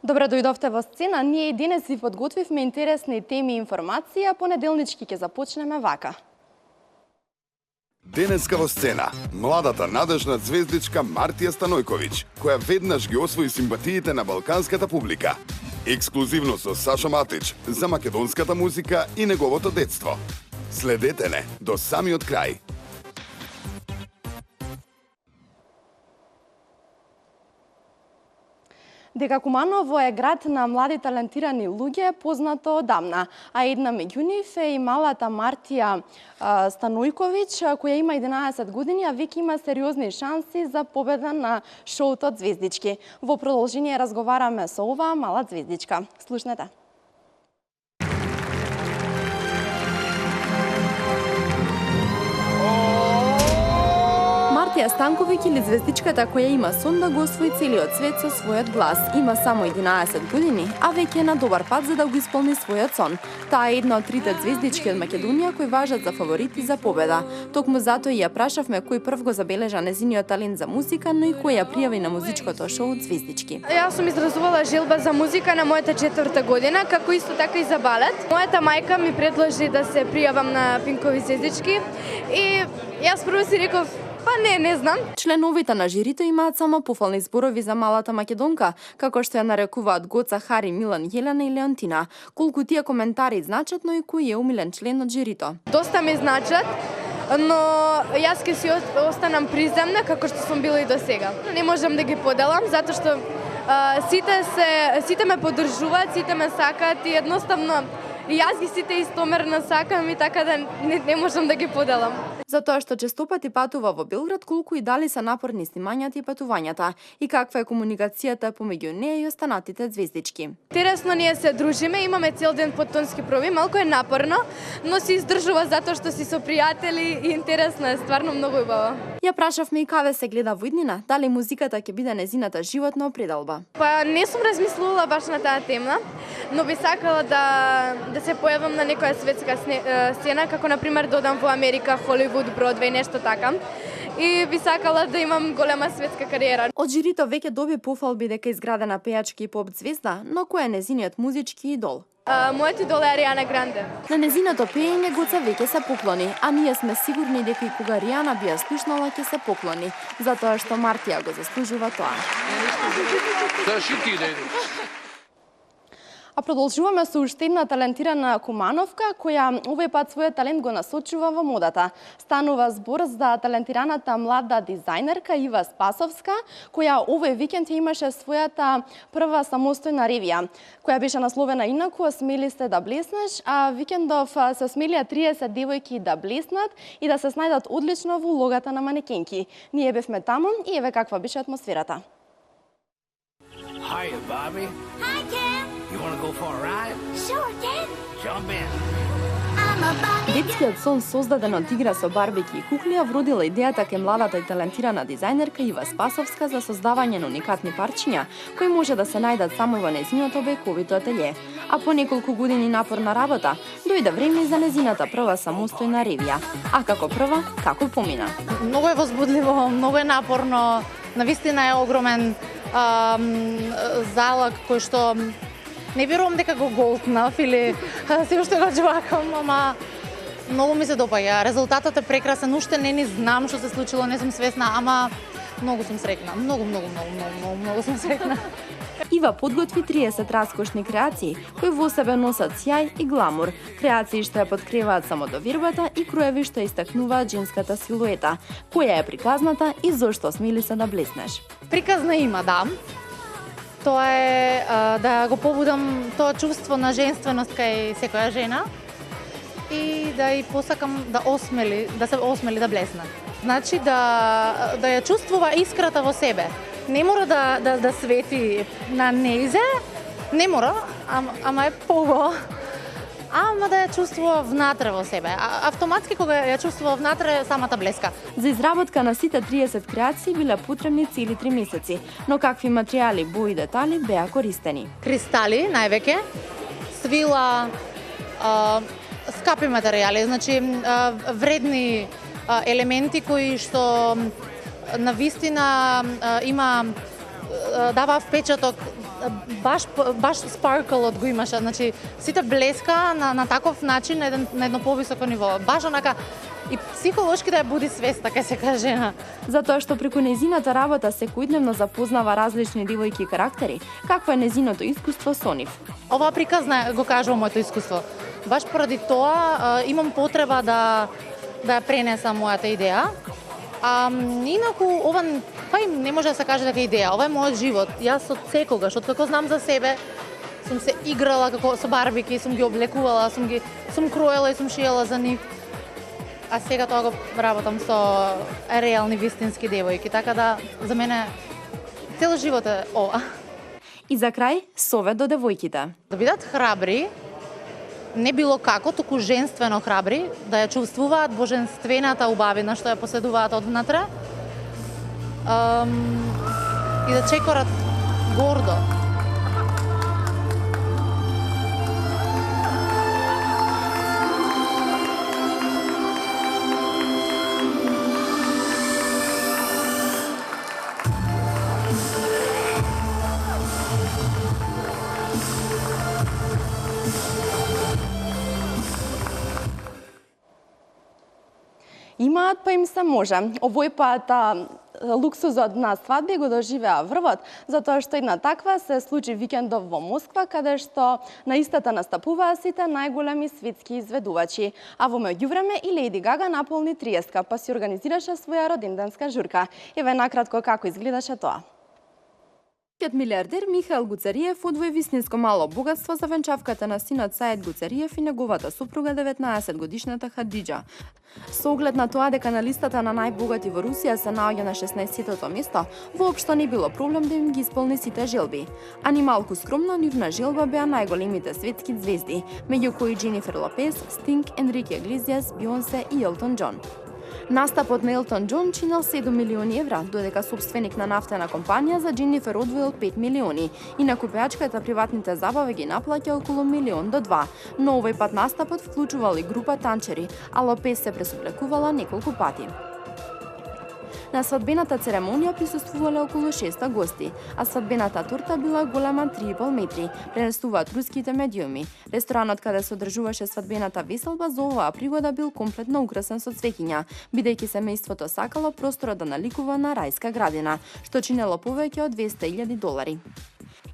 Добре дојдовте во сцена. Ние и денес ви подготвивме интересни теми и информации, а понеделнички ќе започнеме вака. Денеска во сцена, младата надежна звездичка Мартија Станојковиќ, која веднаш ги освои симпатиите на балканската публика. Ексклузивно со Сашо Матич за македонската музика и неговото детство. Следете не до самиот крај. Дека Куманово е град на млади талентирани луѓе е познато одамна, а една меѓу нив е и малата Мартија Станојковиќ, која има 11 години, а веќе има сериозни шанси за победа на шоуто Звездички. Во продолжение разговараме со оваа мала звездичка. Слушнете. Мартија Станковиќ или звездичката која има сон да го освои целиот свет со својот глас. Има само 11 години, а веќе е на добар пат за да го исполни својот сон. Таа е една од трите звездички од Македонија кои важат за фаворити за победа. Токму затоа ја прашавме кој прв го забележа незиниот талент за музика, но и кој ја пријави на музичкото шоу Звездички. Јас сум изразувала желба за музика на мојата 4-та година, како исто така и за балет. Мојата мајка ми предложи да се пријавам на Пинкови Звездички и јас прво си реков не знам. Членовите на жирито имаат само пофални зборови за малата македонка, како што ја нарекуваат Гоца, Хари, Милан, Јелена и Леонтина. Колку тие коментари значат, но и кој е умилен член од жирито? Доста ми значат, но јас ќе си останам приземна како што сум била и до сега. Не можам да ги поделам затоа што сите ме поддржуваат, сите ме сакаат и едноставно јас ги сите истомерно сакам и така да не можам да ги поделам. Затоа што честопати патува во Белград, колку и дали се напорни снимањата и патувањата и каква е комуникацијата помеѓу неа и останатите звездички. Интересно, ние се дружиме, имаме цел ден по тонски проби, малку е напорно, но се издржува затоа што си со пријатели и интересно е, стварно многу убаво. Ја прашавме и каде се гледа во иднина, дали музиката ќе биде незината животна определба. Па не сум размислувала баш на таа тема, но би сакала да се појавам на некоја светска сцена, како на пример да одам во Америка, Холивуд, Бродвеј, нешто така. И би сакала да имам голема светска кариера. Од жирито веќе доби пофалби дека изградена пејачка и поп звезда, но кој е незиниот музички идол? Мојот идол е Ариана Гранде. На незиното пеење Гоца веќе се поклони, а ние сме сигурни дека и кога Ријана би ја слушнала ќе се поклони, затоа што Мартија го заслужува тоа. А продолжуваме со уште една талентирана кумановка, која овој пат својот талент го насочува во модата. Станува збор за талентираната млада дизајнерка Ива Спасовска, која овој викенд имаше својата прва самостојна ревија, која беше насловена инаку "Осмели се да блеснеш", а викендов се осмелија 30 девојки да блеснат и да се снајдат одлично во улогата на манекенки. Ние бевме таму и еве каква беше атмосферата. Hiya, Bobby. Hi, Ken. You want to go for a ride? Sure, Ken. Jump in. I'm a Barbie. Детскиот сон создаден од игра со барбики и кукли ја вродила идејата кај младата и талентирана дизајнерка Ива Спасовска за создавање на уникатни парчиња, кои може да се најдат само во незиното бековито ателје. А по неколку години напорна работа, дојде време за незината прва самостојна ревија. А како прва, како помина? Многу е возбудливо, многу е напорно, навистина е огромен залог кој што не верувам дека го голтнав или се уште го чувакам, ама многу ми се допаѓа. Резултатот е прекрасен, уште не знам што се случило, не сум свесна, ама многу сум среќна. Многу сум среќна. Ива подготви 30 раскошни креации, кои во себе носат сјај и гламур. Креации што ја подкреваат самодовербата и кроеви што истакнуваат женската силуета, која е приказната и зошто смели се да блеснеш. Приказна има, да. Тоа е да го побудам тоа чувство на женственост кај секоја жена и да ја посакам да се осмели да блесне. Значи да ја чувствува искрата во себе. Не мора да свети на незе, не мора, ама е пого. Ама да ја чувствува внатре во себе. Автоматски кога ја чувствува внатре, самата блеска. За изработка на сите 30 креации биле потребни цели 3 месеци, но какви материјали, бои и детали беа користени? Кристали, највеќе, свила, скапи материјали, значи вредни елементи кои што навистина има дава впечаток, баш спарклот го имаше, значи сите блеска на таков начин на едно повисоко ниво. Баш онака и психолошки да ја буди свеста, кај се каже жена. Затоа што преку незината работа секојдневно запознава различни девојки и карактери, какво е незиното искуство со нив? Ова приказна го кажувам моето искуство. Баш поради тоа имам потреба да ја пренесам мојата идеја. Инаку ова не може да се каже дека е идеја, ова е мојот живот. Јас од секогаш, откако знам за себе, сум се играла како со барбики, сум ги облекувала, сум кроела и сум шиела за нив. А сега тоа го работам со реални вистински девојки, така да за мене цел живот е ова. И за крај, совет до девојките. Да бидат храбри, не било како, туку женствено храбри, да ја чувствуваат боженствената убавина што ја поседуваат одвнатре и да чекорат гордо. Имаат, па им се може. Овој пат луксузот на свадби го доживеа врвот, затоа што една таква се случи викендов во Москва, каде што на истата настапуваа сите најголеми светски изведувачи. А во меѓувреме и Лејди Гага наполни 30-ка, па си организираше своја роденденска журка. Еве накратко како изгледаше тоа. Милиардер Михаил Гуцериев одвои вистинско мало богатство за венчавката на синот Саид Гуцериев и неговата супруга 19-годишната Хадиџа. Со оглед на тоа дека на листата на најбогати во Русија се наоѓа на 16-тото место, воопшто не било проблем да им ги исполни сите желби. А ни малку скромно нивна желба беа најголемите светски звезди, меѓу кои Дженифер Лопес, Стинг, Енрике Иглесиас, Бионсе и Елтон Џон. Настапот на Елтон Џон чинел 7 милиони евра, додека собственик на нафтена компанија за Дженифер одвоил 5 милиони и на купеачката приватните забави ги наплаќа околу 1 милион до 2. Но овој пат настапот вклучувал и група танчери, а Лопес се пресоблекувала неколку пати. На свадбената церемонија присуствувале околу 600 гости, а свадбената торта била голема 3,5 метри, пренесуваат руските медиуми. Ресторанот каде се одржуваше свадбената веселба за оваа пригода бил комплетно украсен со цвеќиња, бидејќи семејството сакало просторот да наликува на рајска градина, што чинело повеќе од $200,000.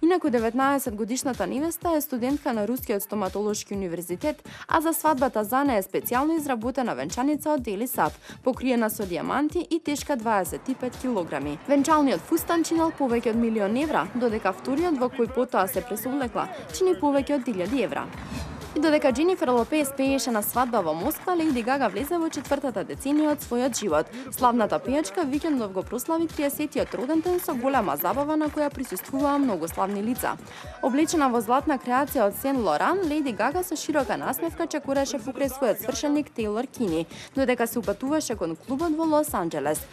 Инаку 19-годишната невеста е студентка на Рускиот стоматолошки универзитет, а за свадбата за неа е специјално изработена венчаница од Дели Сап, покриена со диаманти и тешка 25 килограми. Венчалниот фустан чинел повеќе од 1 милион евра, додека вториот во кој потоа се пресоблекла чини повеќе од 1000 евра. И додека Дженифер Лопес пееше на свадба во Москва, Лејди Гага влезе во 4-та деценија од својот живот. Славната пејачка викендов го прослави 30-тиот роденден со голема забава на која присуствуваа многу славни лица. Облечена во златна креација од Сен Лоран, Лејди Гага со широка насмевка чекореше покрај својот свршеник Тейлор Кини, додека се упатуваше кон клубот во Лос Анџелес.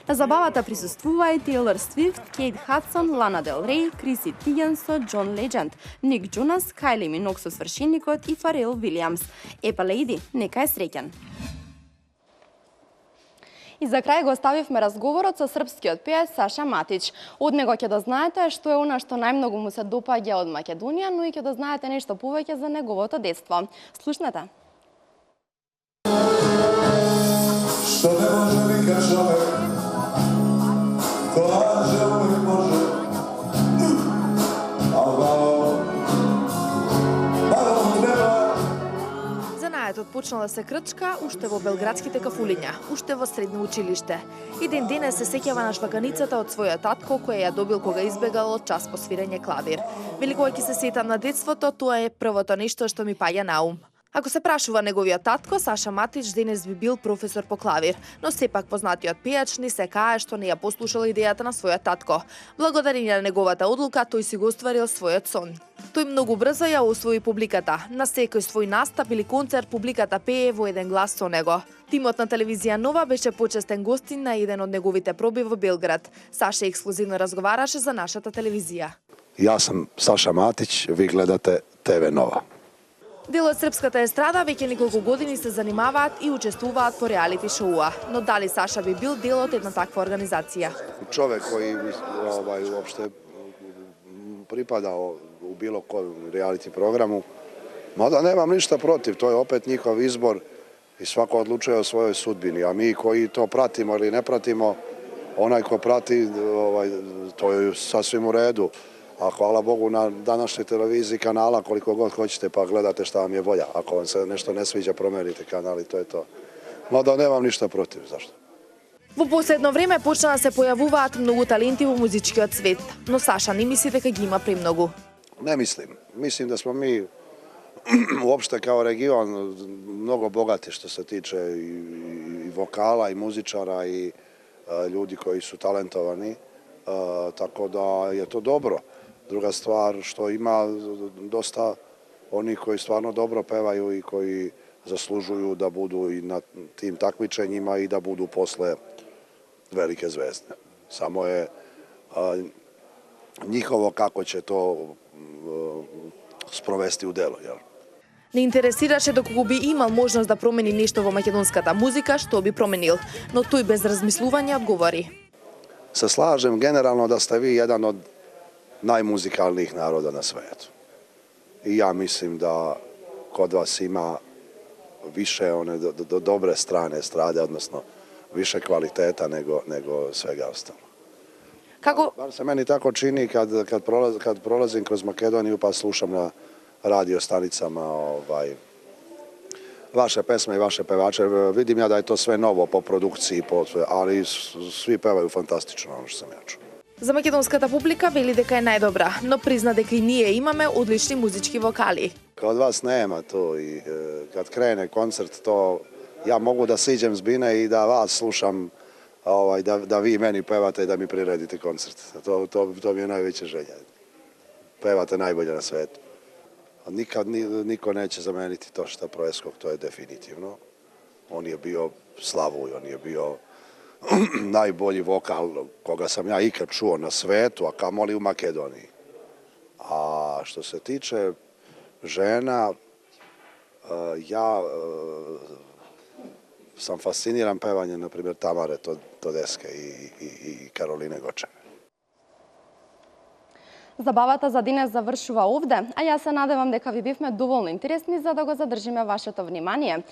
На забавата присуствуваа и Тейлор Свифт, Кейт Хадсон, Лана Дел Рей, Криси Тигенсо, Џон Леџенд, Ник Џонас, Кајли Миног со свршеникот и Фарел Вилијамс. Епа Лејди, нека е среќен. И за крај го оставивме разговорот со српскиот пеец Саша Матич. Од него ќе дознаете што е она што најмногу му се допаѓа од Македонија, но и ќе дознаете нешто повеќе за неговото детство. Слушнете. Што не може вика човек, каже uvek može. Занаетот почнал да се крчка уште во белградските кафулиња, уште во средно училиште. И ден денес се сеќава на шваканицата од својот татко која ја добил кога избегал од час по свирење клавир. Вели кога ќе се сетам на детството, тоа е првото нешто што ми паѓа на ум. Ако се прашува неговиот татко, Саша Матич денес би бил професор по клавир, но сепак познатиот пејач не се кае што не ја послушал идејата на својот татко. Благодарение на неговата одлука, тој си го остварил својот сон. Тој многу брзо ја освои публиката. На секој свој настап или концерт публиката пее во еден глас со него. Тимот на телевизија Нова беше почестен гостин на еден од неговите проби во Белград. Саша ексклузивно разговараше за нашата телевизија. Јас сам Саша Матич, ви гледате ТВ Нова. Дел од српската естрада веќе неколку години се занимаваат и учествуваат по реалити шоуа. Но дали Саша би бил дел од една таква организација? Човек кој уопште припадao u bilo kojem reality programu, mada nemam ništa protiv, to je opet njihov izbor i svako odlučuje o svojoj sudbini, a mi koji to pratimo ili ne pratimo, onaj ko prati, to je sasvim u redu. A hvala Bogu na današnjoj televiziji kanala koliko god hoćete pa gledate šta vam je volja. Ako vam se nešto ne sviđa, promenite kanal i to je to. Mada nemam ništa protiv, zašto? Во последно време почна да се појавуваат многу таленти во музичкиот свет, но Саша не мисли дека ги има премногу. Ne mislim. Mislim da smo mi uopšte kao region mnogo bogati što se tiče i vokala i muzičara i ljudi koji su talentovani, tako da je to dobro. Druga stvar što ima dosta onih koji stvarno dobro pevaju i koji zaslužuju da budu i na tim takmičenjima i da budu posle velike zvezde. Samo je njihovo kako će to sprovesti u delo, jel? Не интересираше доколку би имал можност да промени нешто во македонската музика, што би променил, но тој без размислување одговори. Se slažem generalno da ste vi jedan od najmuzikalnijih naroda na svetu. I ja mislim da kod vas ima više one dobre strane estrade, odnosno više kvaliteta nego svega ostalo. Како Bar se meni tako čini kad prolazim kroz Makedoniju pa slušam na radio stanicama vaše pesme i vaše pevače. Vidim ja da je to sve novo po produkciji, ali svi pevaju fantastično, ono što sam ja čuo. За македонската публика вели дека е најдобра, но призна дека и ние имаме одлични музички вокали. Kod vas nema to i kad krene koncert to ja mogu da siđem s bine i da vas slušam, da vi meni pevate i da mi priredite koncert. To mi je najveća želja. Pevate najbolje na svetu. Nikad niko neće zameniti to što Proeskog, to je definitivno. On je bio slavuj, on je bio najbolji vokal koga sam ja ikad čuo na svetu, a kamoli u Makedoniji. A što se tiče žena, ja sam fasciniran pevanjem, na primjer, Tamare Todeske i Karoline Gočeve. Забавата за денес завршува овде, а јас се надевам дека ви бевме доволно интересни за да го задржиме вашето внимание.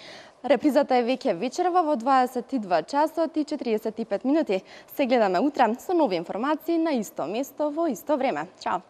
Репризата е веќе вечерва во 22 часот и 45 минути. Се гледаме утре со нови информации на исто место во исто време. Чао!